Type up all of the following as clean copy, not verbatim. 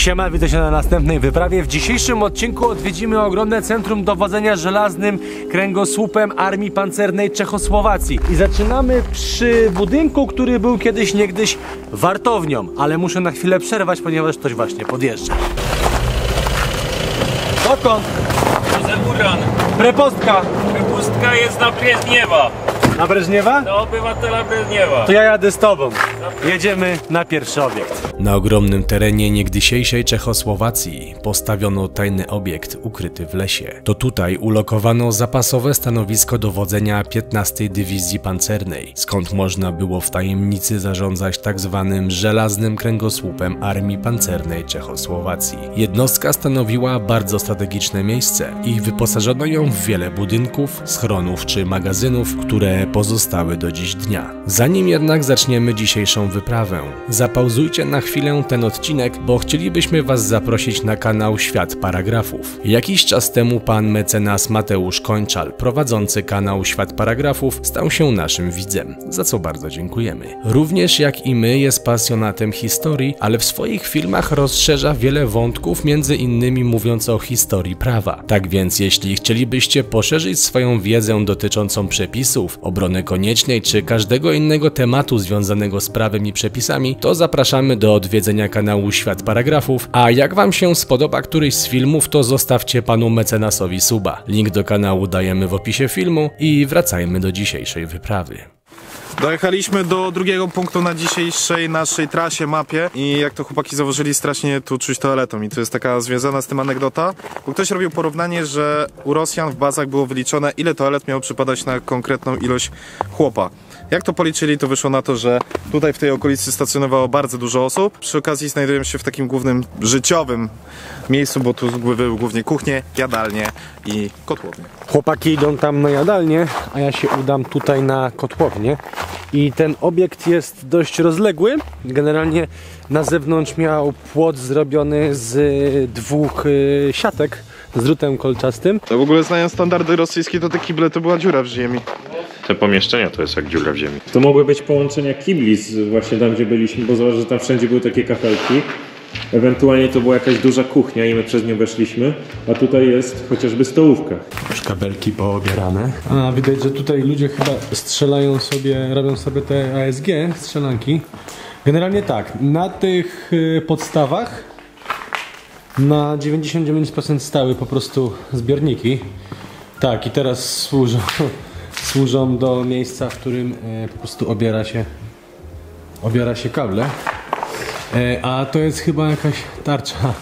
Siema, witam się na następnej wyprawie. W dzisiejszym odcinku odwiedzimy ogromne centrum dowodzenia żelaznym kręgosłupem Armii Pancernej Czechosłowacji. I zaczynamy przy budynku, który był kiedyś niegdyś wartownią, ale muszę na chwilę przerwać, ponieważ ktoś właśnie podjeżdża. Dokąd? Zeburan. Prepostka. Przepustka jest na Breżniewa. Na Breżniewa? Do obywatela Breżniewa. To ja jadę z tobą. Jedziemy na pierwszy obiekt. Na ogromnym terenie niegdysiejszej Czechosłowacji postawiono tajny obiekt ukryty w lesie. To tutaj ulokowano zapasowe stanowisko dowodzenia 15. Dywizji Pancernej, skąd można było w tajemnicy zarządzać tzw. żelaznym kręgosłupem Armii Pancernej Czechosłowacji. Jednostka stanowiła bardzo strategiczne miejsce i wyposażono ją w wiele budynków, schronów czy magazynów, które pozostały do dziś dnia. Zanim jednak zaczniemy dzisiejszą wyprawę, zapauzujcie na chwilę ten odcinek, bo chcielibyśmy Was zaprosić na kanał Świat Paragrafów. Jakiś czas temu pan mecenas Mateusz Kończal, prowadzący kanał Świat Paragrafów, stał się naszym widzem, za co bardzo dziękujemy. Również jak i my jest pasjonatem historii, ale w swoich filmach rozszerza wiele wątków, między innymi mówiąc o historii prawa. Tak więc jeśli chcielibyście poszerzyć swoją wiedzę dotyczącą przepisów, obrony koniecznej czy każdego innego tematu związanego z prawem i przepisami, to zapraszamy do odwiedzenia kanału Świat Paragrafów, a jak Wam się spodoba któryś z filmów, to zostawcie panu mecenasowi suba. Link do kanału dajemy w opisie filmu i wracajmy do dzisiejszej wyprawy. Dojechaliśmy do drugiego punktu na dzisiejszej naszej trasie, mapie i jak to chłopaki zauważyli, strasznie tu czuć toaletą i to jest taka związana z tym anegdota, bo ktoś robił porównanie, że u Rosjan w bazach było wyliczone, ile toalet miało przypadać na konkretną ilość chłopa. Jak to policzyli, to wyszło na to, że tutaj w tej okolicy stacjonowało bardzo dużo osób. Przy okazji znajdujemy się w takim głównym życiowym miejscu, bo tu były głównie kuchnie, jadalnie i kotłownie. Chłopaki idą tam na jadalnię, a ja się udam tutaj na kotłownię. I ten obiekt jest dość rozległy. Generalnie na zewnątrz miał płot zrobiony z dwóch siatek z drutem kolczastym. To w ogóle znając standardy rosyjskie, to te kible to była dziura w ziemi. Te pomieszczenia to jest jak dziura w ziemi. To mogły być połączenia kibli właśnie tam, gdzie byliśmy, bo zauważ, że tam wszędzie były takie kafelki. Ewentualnie to była jakaś duża kuchnia i my przez nią weszliśmy, a tutaj jest chociażby stołówka. Już kabelki poobierane. A widać, że tutaj ludzie chyba strzelają sobie, robią sobie te ASG, strzelanki. Generalnie tak, na tych podstawach na 99% stały po prostu zbiorniki. Tak, i teraz służą do miejsca, w którym po prostu obiera się kable. A to jest chyba jakaś tarcza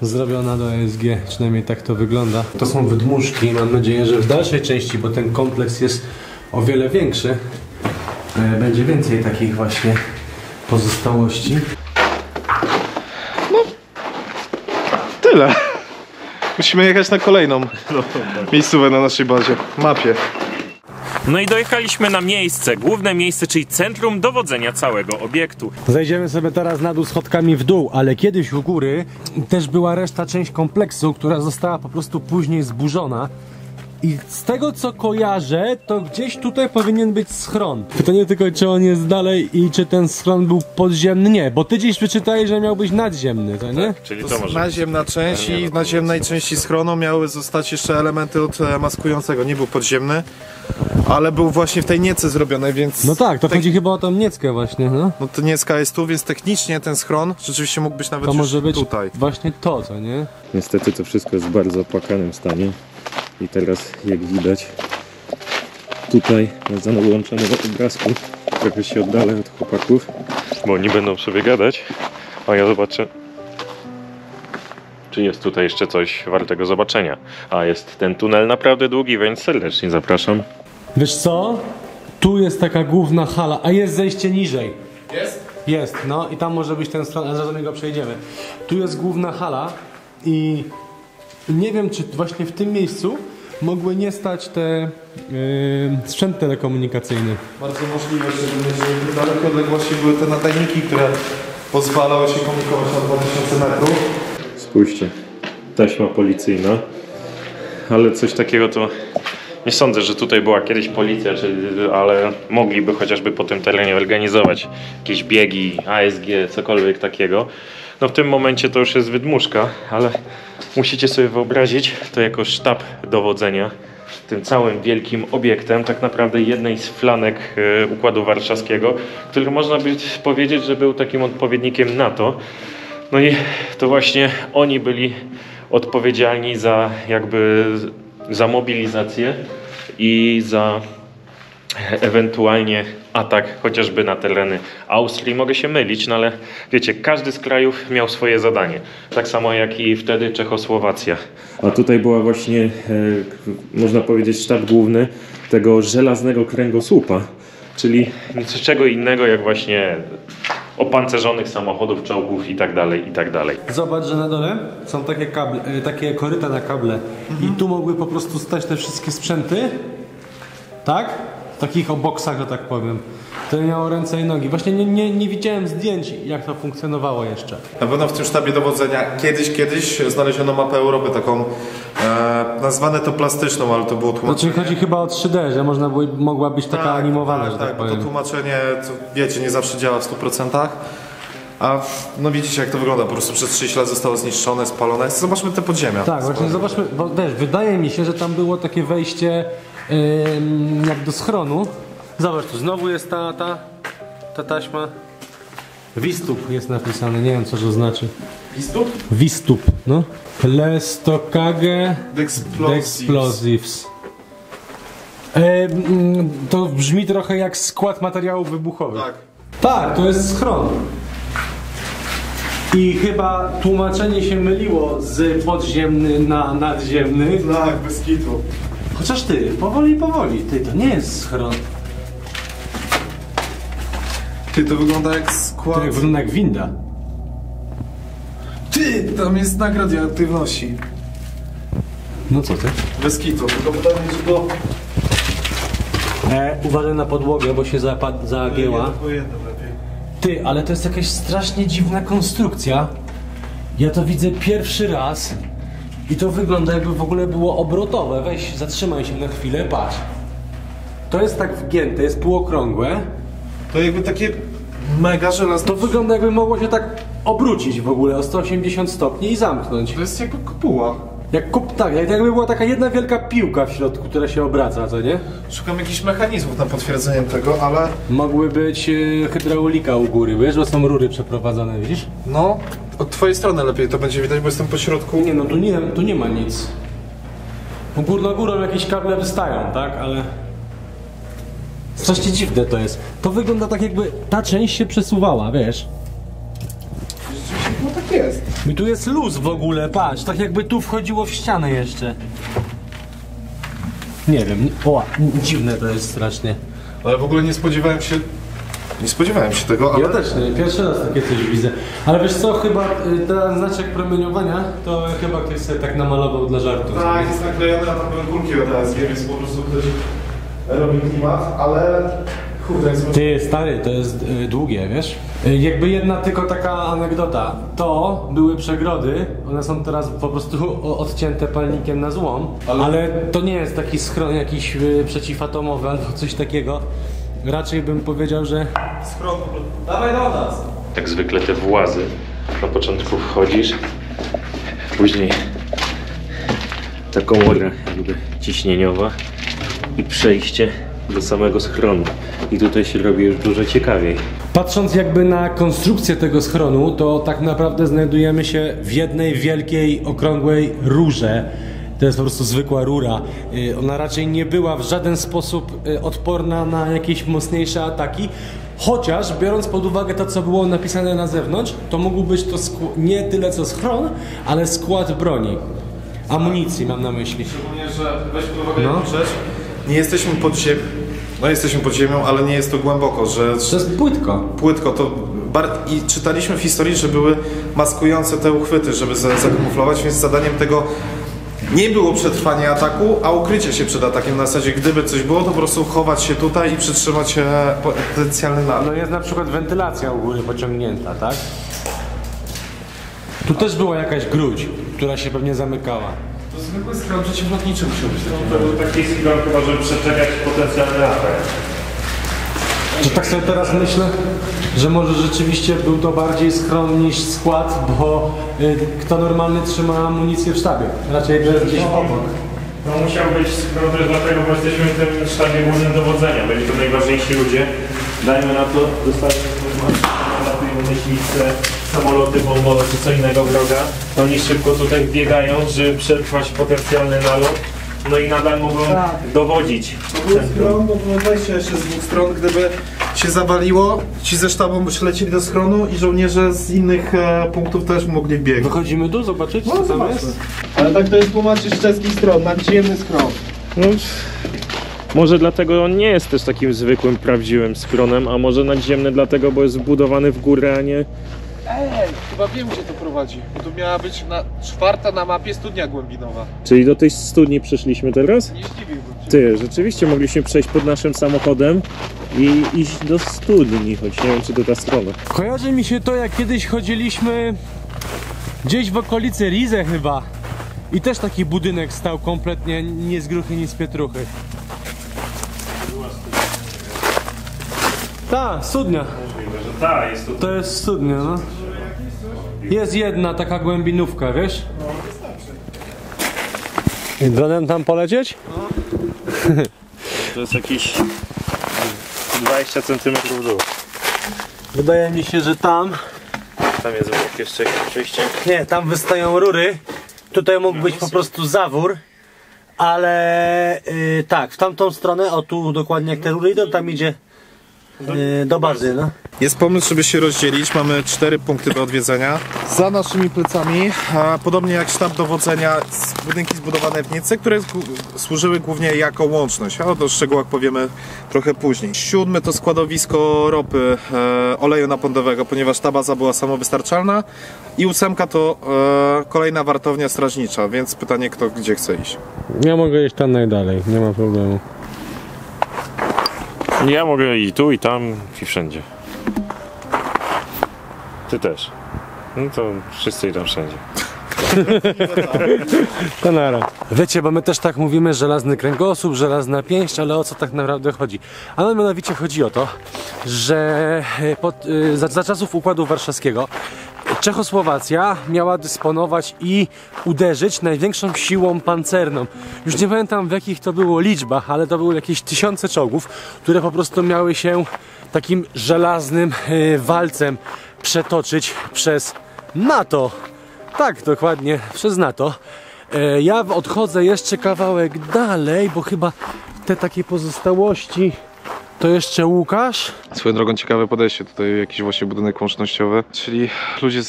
zrobiona do ASG, przynajmniej tak to wygląda. To są wydmuszki, mam nadzieję, że w dalszej części, bo ten kompleks jest o wiele większy, będzie więcej takich właśnie pozostałości. No, tyle. Musimy jechać na kolejną miejscówkę na naszej bazie, mapie. No i dojechaliśmy na miejsce, główne miejsce, czyli centrum dowodzenia całego obiektu. Zejdziemy sobie teraz na dół schodkami w dół, ale kiedyś u góry też była część kompleksu, która została po prostu później zburzona. I z tego co kojarzę, to gdzieś tutaj powinien być schron. Pytanie tylko, czy on jest dalej i czy ten schron był podziemny? Nie, bo ty gdzieś przeczytałeś, że miał być nadziemny, to nie? Tak, czyli to może naziemna część i w naziemnej części schronu miały zostać jeszcze elementy od maskującego. Nie był podziemny, ale był właśnie w tej niece zrobiony, więc... No tak, to chodzi chyba o tą nieckę właśnie, no. No to niecka jest tu, więc technicznie ten schron rzeczywiście mógł być nawet to może być tutaj. Właśnie to, co nie? Niestety to wszystko jest w bardzo opłakanym stanie. I teraz, jak widać, tutaj na załączonym obrazku trochę się oddalę od chłopaków, bo oni będą sobie gadać, a ja zobaczę, czy jest tutaj jeszcze coś wartego zobaczenia. A jest ten tunel naprawdę długi, więc serdecznie zapraszam. Wiesz co? Tu jest taka główna hala, a jest zejście niżej. Jest? Jest, no i tam może być ten stron, a zaraz do niego przejdziemy. Tu jest główna hala i nie wiem, czy właśnie w tym miejscu mogły nie stać te sprzęt telekomunikacyjny. Bardzo możliwe, że w daleko odległości były te nadajniki, które pozwalały się komunikować na 2000 metrów. Spójrzcie, taśma policyjna, ale coś takiego to nie sądzę, że tutaj była kiedyś policja, ale mogliby chociażby po tym terenie organizować jakieś biegi, ASG, cokolwiek takiego. No w tym momencie to już jest wydmuszka, ale musicie sobie wyobrazić to jako sztab dowodzenia tym całym wielkim obiektem, tak naprawdę jednej z flanek Układu Warszawskiego, który można by powiedzieć, że był takim odpowiednikiem NATO. No i to właśnie oni byli odpowiedzialni za mobilizację i za ewentualnie atak chociażby na tereny Austrii. Mogę się mylić, no ale wiecie, każdy z krajów miał swoje zadanie. Tak samo jak i wtedy Czechosłowacja. A tutaj była właśnie, można powiedzieć, sztab główny tego żelaznego kręgosłupa, czyli Nic czego innego jak właśnie opancerzonych samochodów, czołgów i tak dalej, i tak dalej. Zobacz, że na dole są takie kable, takie koryta na kable i tu mogły po prostu stać te wszystkie sprzęty, tak? W takich boksach, że tak powiem. To miało ręce i nogi. Właśnie nie widziałem zdjęć, jak to funkcjonowało jeszcze. Na pewno w tym sztabie dowodzenia kiedyś znaleziono mapę Europy, taką nazwane to plastyczną, ale to było tłumaczenie. Znaczy chodzi chyba o 3D, że mogła być taka animowana, że tak bo powiem. to tłumaczenie, wiecie, nie zawsze działa w 100%. A no widzicie, jak to wygląda, po prostu przez 30 lat zostało zniszczone, spalone. Zobaczmy te podziemia. Tak, właśnie zobaczmy, bo wiesz, wydaje mi się, że tam było takie wejście jak do schronu. Zobacz, tu znowu jest ta taśma. Wistup jest napisane, nie wiem co to znaczy. Wistup? Wistup, no. Plestokage Explosives. To brzmi trochę jak skład materiałów wybuchowych. Tak. Tak, to jest schron. I chyba tłumaczenie się myliło z podziemny na nadziemny. Tak, bez kitu. Chociaż ty, powoli. Ty, to nie jest schron. Ty, to wygląda jak skład... To wygląda jak winda. Ty, tam jest znak radioaktywności. No co ty? Bez kitu, tylko pytanie, czy to... Uważaj na podłogę, bo się zagięła. Ty, ale to jest jakaś strasznie dziwna konstrukcja. Ja to widzę pierwszy raz. I to wygląda jakby w ogóle było obrotowe. Weź, zatrzymaj się na chwilę, patrz. To jest tak wgięte, jest półokrągłe. To jakby takie mega żelazne... To wygląda jakby mogło się tak obrócić w ogóle o 180 stopni i zamknąć. To jest jakby kopuła. Tak, jakby była taka jedna wielka piłka w środku, która się obraca, co nie? Szukam jakichś mechanizmów na potwierdzenie tego, ale... Mogły być hydraulika u góry, wiesz, bo są rury przeprowadzone, widzisz? No, od twojej strony lepiej to będzie widać, bo jestem po środku. Nie, no tu nie ma nic. Górą jakieś kable wystają, tak, ale... Strasznie dziwne to jest. To wygląda tak jakby ta część się przesuwała, wiesz? No tak jest. I tu jest luz w ogóle, patrz, tak jakby tu wchodziło w ścianę jeszcze. Nie wiem, dziwne to jest strasznie. Ale w ogóle nie spodziewałem się tego, ale... Ja też nie, pierwszy raz takie coś widzę. Ale wiesz co, chyba ten znaczek promieniowania, to chyba ktoś sobie tak namalował dla żartu. Tak, jest naklejone na tam kulki od ASG, więc po prostu ktoś robi klimat, ale... Kurde, jest... Ty, stary, to jest długie, wiesz? Jakby jedna tylko taka anegdota. To były przegrody, one są teraz po prostu odcięte palnikiem na złom, ale to nie jest taki schron jakiś przeciwatomowy albo coś takiego. Raczej bym powiedział, że... Schron, dawaj do nas! Jak zwykle te włazy. Na początku wchodzisz, później ta komora jakby ciśnieniowa i przejście do samego schronu. I tutaj się robi już dużo ciekawiej. Patrząc jakby na konstrukcję tego schronu, to tak naprawdę znajdujemy się w jednej wielkiej, okrągłej rurze. To jest po prostu zwykła rura. Ona raczej nie była w żaden sposób odporna na jakieś mocniejsze ataki. Chociaż, biorąc pod uwagę to, co było napisane na zewnątrz, to mógł być to nie tyle co schron, ale skład broni. Amunicji mam na myśli. Szczególnie, że weź pod uwagę jedną rzecz. Nie jesteśmy pod ziemią. No jesteśmy pod ziemią, ale nie jest to głęboko, że... To jest płytko. Płytko to... I czytaliśmy w historii, że były maskujące te uchwyty, żeby zakamuflować, więc zadaniem tego nie było przetrwanie ataku, a ukrycie się przed atakiem. Na zasadzie, gdyby coś było, to po prostu chować się tutaj i przytrzymać potencjalny naród. No jest na przykład wentylacja u góry pociągnięta, tak? Tu też była jakaś gruć, która się pewnie zamykała. To zwykły schron przeciwlotniczy musiał być. To był taki schron chyba, żeby przeczekać potencjalny atak. Że tak sobie teraz myślę, że może rzeczywiście był to bardziej schron niż skład, bo kto normalny trzyma amunicję w sztabie? Raczej gdzieś obok. No musiał być schron też dlatego, bo jesteśmy w tym sztabie głównym dowodzenia. Byli to najważniejsi ludzie. Dajmy na to, dostaliśmy informacje, myśliwce, samoloty bombowe czy co innego wroga. To oni szybko tutaj biegają, żeby przetrwać potencjalny nalot. No i nadal mogą dowodzić. Był schron, bo było wejście jeszcze z dwóch stron, gdyby się zawaliło, ci ze sztabu lecieli do schronu i żołnierze z innych punktów też mogli biegać. Wychodzimy tu, zobaczyć co tam jest? Ale tak to jest tłumaczyć z czeskich stron, nadziemny schron. No, może dlatego on nie jest też takim zwykłym, prawdziwym schronem, a może nadziemny dlatego, bo jest wbudowany w górę, a nie... Chyba wiem, gdzie to prowadzi. Bo tu miała być czwarta na mapie studnia głębinowa. Czyli do tej studni przeszliśmy teraz? Nie zdziwiłbym się. Ty, rzeczywiście mogliśmy przejść pod naszym samochodem i iść do studni, choć nie wiem, czy to ta strona. Kojarzy mi się to, jak kiedyś chodziliśmy gdzieś w okolicy Rize chyba. I też taki budynek stał kompletnie nie z gruchy, ni z pietruchy. Ta, studnia. Tak, jest to. To jest studnia, no. Jest jedna taka głębinówka, wiesz? I dronem tam polecieć? To jest jakieś 20 cm w dół. Wydaje mi się, że tam... Tam jest jeszcze jakieś przejście. Nie, tam wystają rury. Tutaj mógł być po prostu zawór. Ale tak, w tamtą stronę, o tu dokładnie jak te rury idą, tam idzie do bazy, no. Jest pomysł, żeby się rozdzielić. Mamy 4 punkty do odwiedzenia. Za naszymi plecami, podobnie jak sztab dowodzenia, budynki zbudowane w Nicy, które służyły głównie jako łączność. A o szczegółach powiemy trochę później. 7 to składowisko ropy, oleju napędowego, ponieważ ta baza była samowystarczalna. I 8 to kolejna wartownia strażnicza, więc pytanie, kto gdzie chce iść. Ja mogę iść tam najdalej, nie ma problemu. Ja mogę i tu, i tam, i wszędzie. Ty też. No to wszyscy idą wszędzie. To nara. Wiecie, bo my też tak mówimy, żelazny kręgosłup, żelazna pięść, ale o co tak naprawdę chodzi? A mianowicie chodzi o to, że za czasów Układu Warszawskiego Czechosłowacja miała dysponować i uderzyć największą siłą pancerną. Już nie pamiętam, w jakich to było liczbach, ale to były jakieś tysiące czołgów, które po prostu miały się takim żelaznym walcem przetoczyć przez NATO. Tak, dokładnie, przez NATO. Ja odchodzę jeszcze kawałek dalej, bo chyba te takie pozostałości to jeszcze Łukasz. Swoją drogą ciekawe podejście, tutaj jakiś właśnie budynek łącznościowy, czyli ludzie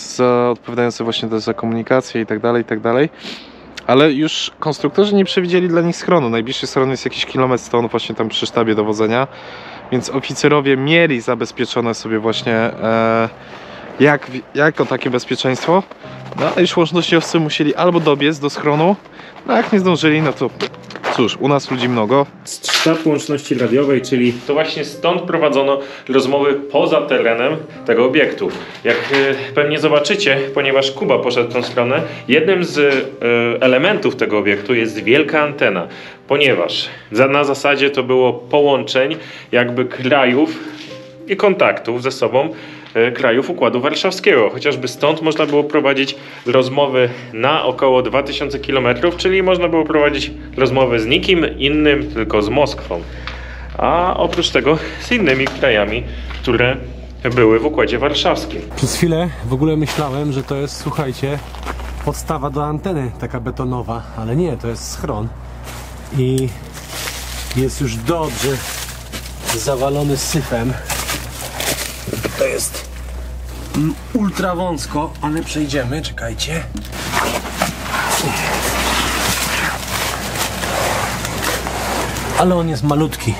odpowiadający właśnie za komunikację i tak dalej, ale już konstruktorzy nie przewidzieli dla nich schronu. Najbliższy schron jest jakiś kilometr stąd, właśnie tam przy sztabie dowodzenia, więc oficerowie mieli zabezpieczone sobie właśnie jako takie bezpieczeństwo, no a już łącznościowcy musieli albo dobiec do schronu, no jak nie zdążyli, no to cóż, u nas ludzi mnogo. Sztab łączności radiowej, czyli to właśnie stąd prowadzono rozmowy poza terenem tego obiektu. Jak pewnie zobaczycie, ponieważ Kuba poszedł w tą stronę, jednym z elementów tego obiektu jest wielka antena, ponieważ na zasadzie to było połączeń jakby krajów i kontaktów ze sobą krajów Układu Warszawskiego. Chociażby stąd można było prowadzić rozmowy na około 2000 km, czyli można było prowadzić rozmowy z nikim innym, tylko z Moskwą. A oprócz tego z innymi krajami, które były w Układzie Warszawskim. Przez chwilę w ogóle myślałem, że to jest, słuchajcie, podstawa do anteny, taka betonowa, ale nie, to jest schron. I jest już dobrze zawalony syfem. To jest ultra wąsko, ale przejdziemy, czekajcie. Ale on jest malutki.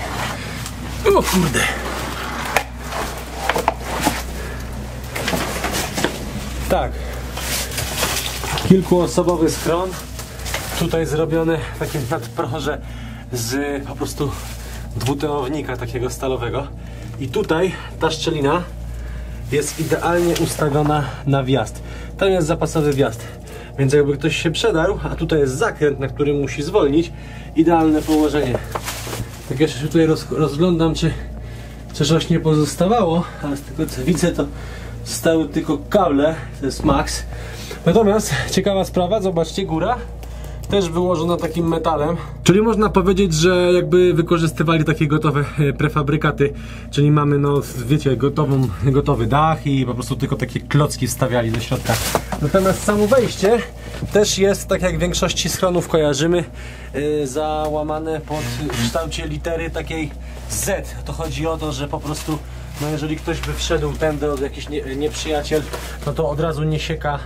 O kurde. Tak. Kilkuosobowy schron. Tutaj zrobiony w takim nadproże z po prostu dwutełownika takiego stalowego. I tutaj ta szczelina jest idealnie ustawiona na wjazd. Tam jest zapasowy wjazd, więc jakby ktoś się przedarł, a tutaj jest zakręt, na którym musi zwolnić, idealne położenie. Tak jeszcze się tutaj rozglądam, czy coś nie pozostawało, ale z tego co widzę to zostały tylko kable, to jest max. Natomiast ciekawa sprawa, zobaczcie, góra też wyłożona takim metalem. Czyli można powiedzieć, że jakby wykorzystywali takie gotowe prefabrykaty, czyli mamy, no wiecie, gotowy dach i po prostu tylko takie klocki wstawiali do środka. Natomiast samo wejście też jest, tak jak w większości schronów kojarzymy, załamane w kształcie litery takiej Z. To chodzi o to, że po prostu, no jeżeli ktoś by wszedł tędy od jakiś nieprzyjaciel, no to od razu nie sieka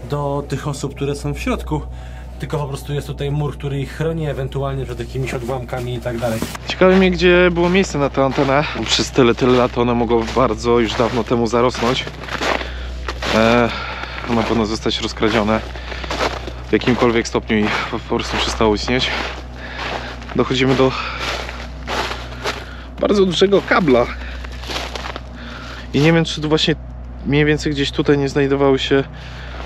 do tych osób, które są w środku, tylko po prostu jest tutaj mur, który ich chroni, ewentualnie przed jakimiś odłamkami i tak dalej. Ciekawi mnie, gdzie było miejsce na tę antenę. Przez tyle lat one mogło bardzo już dawno temu zarosnąć. Na pewno zostać rozkradzione w jakimkolwiek stopniu i po prostu przestało istnieć. Dochodzimy do bardzo dużego kabla. I nie wiem, czy tu właśnie mniej więcej gdzieś tutaj nie znajdowały się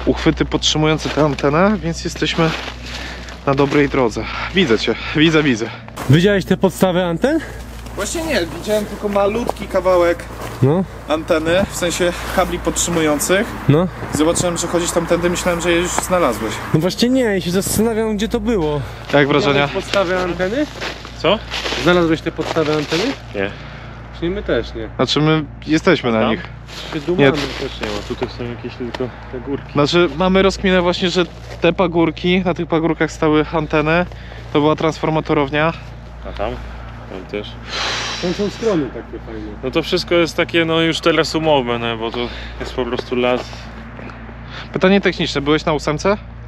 uchwyty podtrzymujące tę antenę, więc jesteśmy na dobrej drodze. Widzę cię, widzę. Widziałeś te podstawy anten? Właśnie nie, widziałem tylko malutki kawałek anteny, w sensie kabli podtrzymujących. No. Zobaczyłem, że chodzisz tamtędy, myślałem, że je już znalazłeś. No właśnie nie, ja się zastanawiam, gdzie to było. Jak wrażenia? Znalazłeś podstawy anteny? Co? Znalazłeś te podstawy anteny? Nie. Czyli my też nie. Znaczy my jesteśmy na nich. Się dumamy. Też nie ma, tutaj są jakieś tylko te górki. Znaczy mamy rozkminę właśnie, że te pagórki, na tych pagórkach stały anteny. To była transformatorownia. A tam? Tam też. Tam są strony takie fajne. No to wszystko jest takie, no już teraz umowne, bo to jest po prostu las. Pytanie techniczne, byłeś na 8?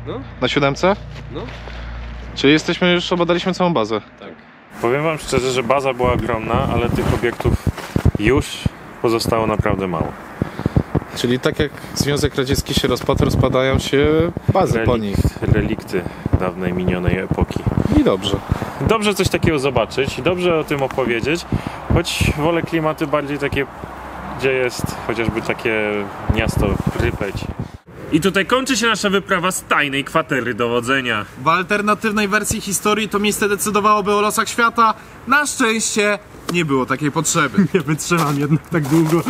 No. Na 7? No. Czyli jesteśmy już, obadaliśmy całą bazę. Tak. Powiem wam szczerze, że baza była ogromna, ale tych obiektów już pozostało naprawdę mało. Czyli tak jak Związek Radziecki się rozpadł, rozpadają się bazy po nich. Relikty dawnej minionej epoki. I dobrze. Dobrze coś takiego zobaczyć, dobrze o tym opowiedzieć, choć wolę klimaty bardziej takie, gdzie jest chociażby takie miasto Prypeć. I tutaj kończy się nasza wyprawa z tajnej kwatery dowodzenia. W alternatywnej wersji historii to miejsce decydowałoby o losach świata. Na szczęście nie było takiej potrzeby. Nie wytrzymam jednak tak długo.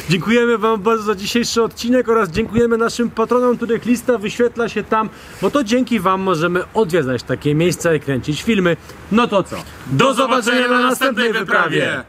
Dziękujemy wam bardzo za dzisiejszy odcinek oraz dziękujemy naszym patronom, których lista wyświetla się tam, bo to dzięki wam możemy odwiedzać takie miejsca i kręcić filmy. No to co? Do zobaczenia na następnej wyprawie!